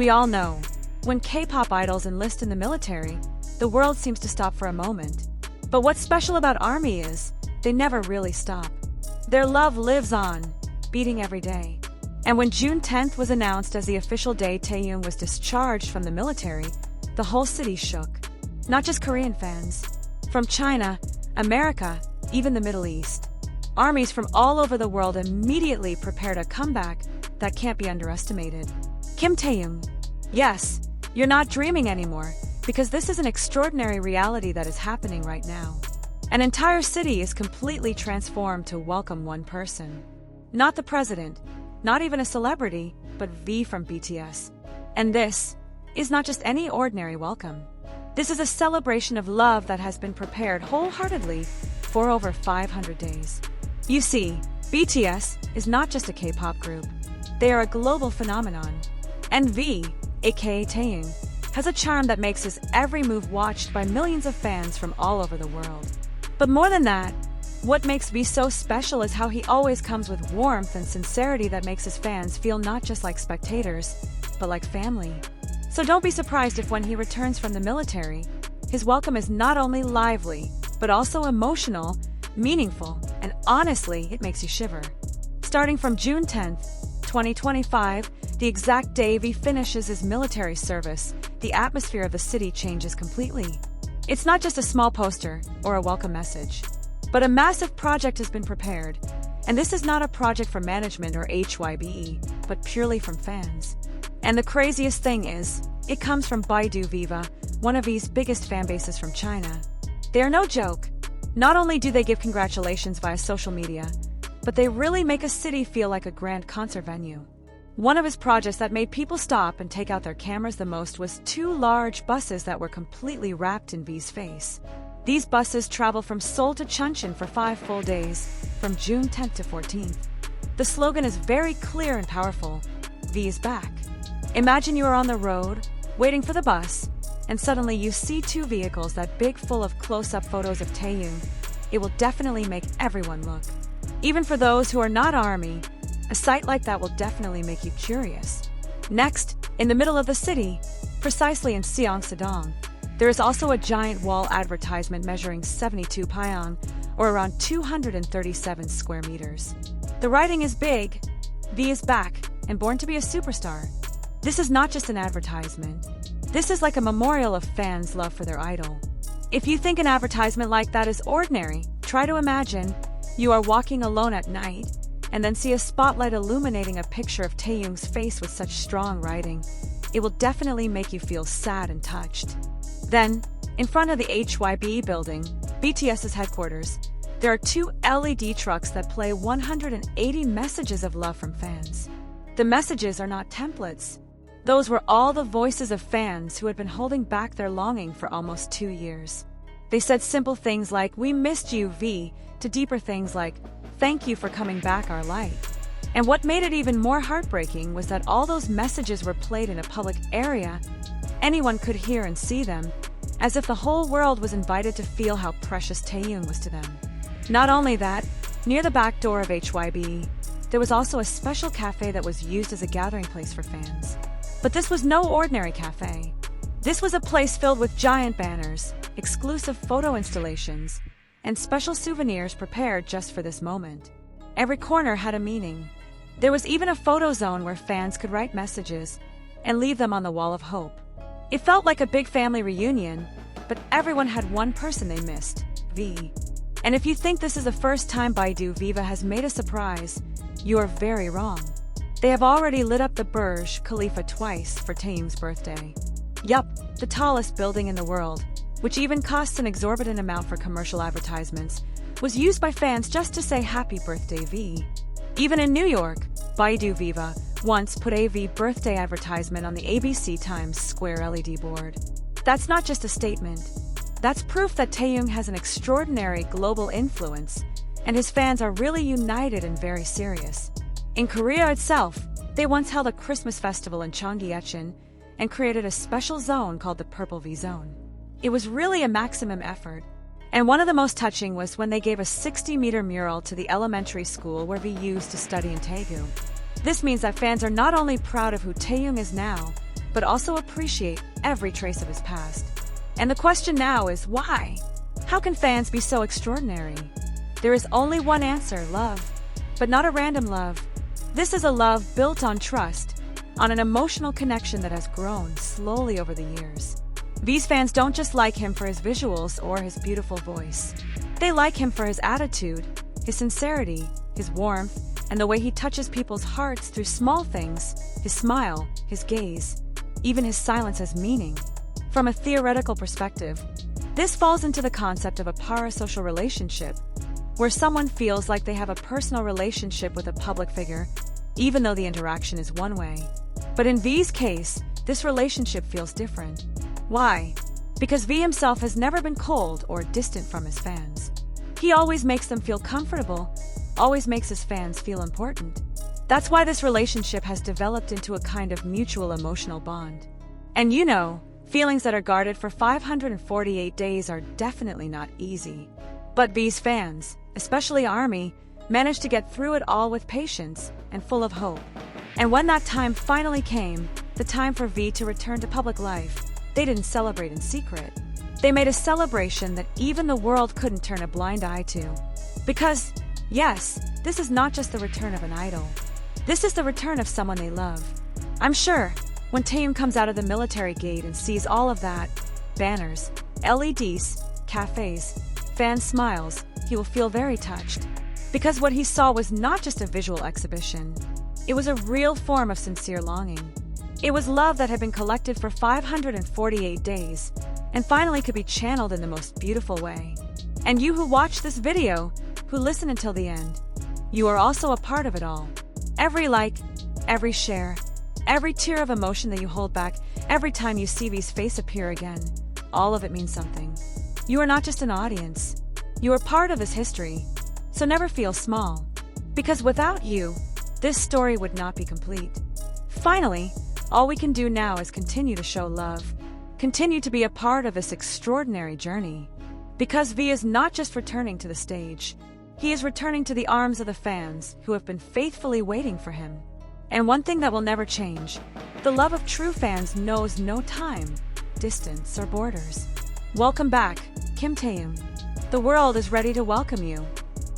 We all know, when K-pop idols enlist in the military, the world seems to stop for a moment. But what's special about ARMY is, they never really stop. Their love lives on, beating every day. And when June 10th was announced as the official day TAEHYUNG was discharged from the military, the whole city shook. Not just Korean fans. From China, America, even the Middle East. Armies from all over the world immediately prepared a comeback that can't be underestimated. Kim Taehyung. Yes, you're not dreaming anymore, because this is an extraordinary reality that is happening right now. An entire city is completely transformed to welcome one person. Not the president, not even a celebrity, but V from BTS. And this is not just any ordinary welcome. This is a celebration of love that has been prepared wholeheartedly for over 500 days. You see, BTS is not just a K-pop group. They are a global phenomenon. And V, aka Taehyung, has a charm that makes his every move watched by millions of fans from all over the world. But more than that, what makes V so special is how he always comes with warmth and sincerity that makes his fans feel not just like spectators, but like family. So don't be surprised if when he returns from the military, his welcome is not only lively, but also emotional, meaningful, and honestly, it makes you shiver. Starting from June 10th, 2025, the exact day V finishes his military service, the atmosphere of the city changes completely. It's not just a small poster or a welcome message, but a massive project has been prepared. And this is not a project for management or HYBE, but purely from fans. And the craziest thing is, it comes from Baidu Viva, one of V's biggest fan bases from China. They are no joke. Not only do they give congratulations via social media, but they really make a city feel like a grand concert venue. One of his projects that made people stop and take out their cameras the most was 2 large buses that were completely wrapped in V's face. These buses travel from Seoul to Chuncheon for 5 full days, from June 10th to 14th. The slogan is very clear and powerful: V is back. Imagine you are on the road, waiting for the bus, and suddenly you see 2 vehicles that big full of close-up photos of Taehyung. It will definitely make everyone look. Even for those who are not ARMY, a sight like that will definitely make you curious. Next, in the middle of the city, precisely in Seongsadong, there is also a giant wall advertisement measuring 72 pyeong, or around 237 square meters. The writing is big: V is back and born to be a superstar. This is not just an advertisement. This is like a memorial of fans' love for their idol. If you think an advertisement like that is ordinary, try to imagine you are walking alone at night and then see a spotlight illuminating a picture of Taehyung's face with such strong writing. It will definitely make you feel sad and touched. Then, in front of the HYBE building, BTS's headquarters, there are 2 LED trucks that play 180 messages of love from fans. The messages are not templates. Those were all the voices of fans who had been holding back their longing for almost 2 years. They said simple things like, "We missed you, V," to deeper things like, "Thank you for coming back, our light." And what made it even more heartbreaking was that all those messages were played in a public area. Anyone could hear and see them, as if the whole world was invited to feel how precious Taehyung was to them. Not only that, near the back door of HYBE, there was also a special cafe that was used as a gathering place for fans. But this was no ordinary cafe. This was a place filled with giant banners, exclusive photo installations, and special souvenirs prepared just for this moment. Every corner had a meaning. There was even a photo zone where fans could write messages and leave them on the wall of hope. It felt like a big family reunion, but everyone had one person they missed: V. And if you think this is the first time Baidu Viva has made a surprise, you are very wrong. They have already lit up the Burj Khalifa twice for Taehyung's birthday. Yup, the tallest building in the world, which even costs an exorbitant amount for commercial advertisements, was used by fans just to say happy birthday V. Even in New York, Baidu Viva once put a V birthday advertisement on the ABC Times Square LED board. That's not just a statement. That's proof that Taehyung has an extraordinary global influence, and his fans are really united and very serious. In Korea itself, they once held a Christmas festival in Cheonggi-echeon and created a special zone called the Purple V Zone. It was really a maximum effort. And one of the most touching was when they gave a 60-meter mural to the elementary school where V used to study in Daegu. This means that fans are not only proud of who Taehyung is now, but also appreciate every trace of his past. And the question now is why? How can fans be so extraordinary? There is only one answer: love. But not a random love. This is a love built on trust, on an emotional connection that has grown slowly over the years. V's fans don't just like him for his visuals or his beautiful voice. They like him for his attitude, his sincerity, his warmth, and the way he touches people's hearts through small things: his smile, his gaze, even his silence has meaning. From a theoretical perspective, this falls into the concept of a parasocial relationship, where someone feels like they have a personal relationship with a public figure, even though the interaction is one way. But in V's case, this relationship feels different. Why? Because V himself has never been cold or distant from his fans. He always makes them feel comfortable, always makes his fans feel important. That's why this relationship has developed into a kind of mutual emotional bond. And you know, feelings that are guarded for 548 days are definitely not easy. But V's fans, especially ARMY, managed to get through it all with patience and full of hope. And when that time finally came, the time for V to return to public life, they didn't celebrate in secret. They made a celebration that even the world couldn't turn a blind eye to. Because, yes, this is not just the return of an idol. This is the return of someone they love. I'm sure, when TAEHYUNG comes out of the military gate and sees all of that, banners, LEDs, cafes, fan smiles, he will feel very touched. Because what he saw was not just a visual exhibition. It was a real form of sincere longing. It was love that had been collected for 548 days, and finally could be channeled in the most beautiful way. And you who watch this video, who listen until the end, you are also a part of it all. Every like, every share, every tear of emotion that you hold back, every time you see V's face appear again, all of it means something. You are not just an audience. You are part of this history. So never feel small. Because without you, this story would not be complete. Finally, all we can do now is continue to show love. Continue to be a part of this extraordinary journey. Because V is not just returning to the stage. He is returning to the arms of the fans who have been faithfully waiting for him. And one thing that will never change: the love of true fans knows no time, distance, or borders. Welcome back, Kim Taehyung. The world is ready to welcome you.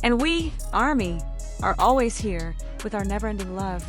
And we, ARMY, are always here with our never-ending love.